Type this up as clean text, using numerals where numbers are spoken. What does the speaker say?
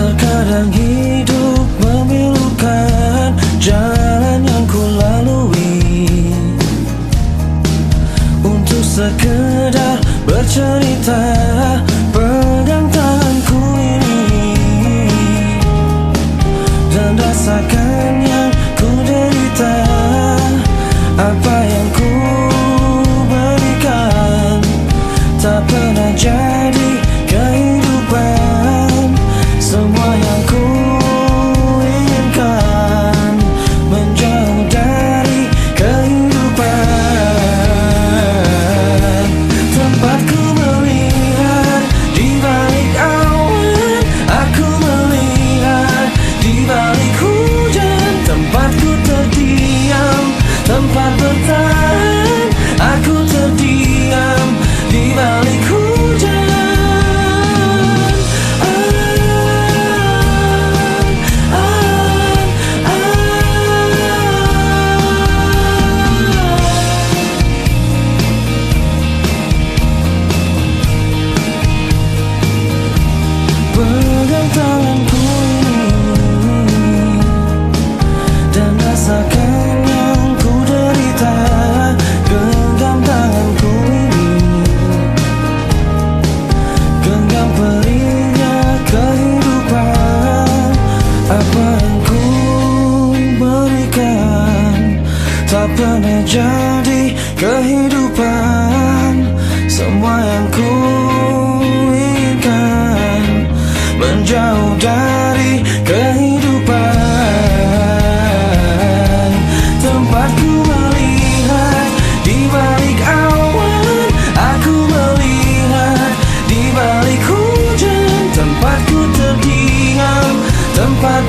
Terkadang hidup memilukan jalan yang ku lalui untuk sekedar bercerita. Pegang tanganku ini dan rasakan yang ku derita. Apa yang ku berikan tak pernah jadi kehidupan. Semua yang ku inginkan menjauh dari kehidupan. Tempatku melihat di balik awan, aku melihat di balik hujan. Tempatku terdiam, tempat bertahan, aku terdiam di balik hujan. Pegang tanganku ini dan rasakan yang ku derita. Genggam tanganku ini, genggam perihnya kehidupan. Apa yang ku berikan tak pernah jadi kehidupan. Semua yang ku inginkan menjauh dari kehidupan. Tempatku melihat di balik awan, aku melihat di balik hujan. Tempatku terdiam, tempat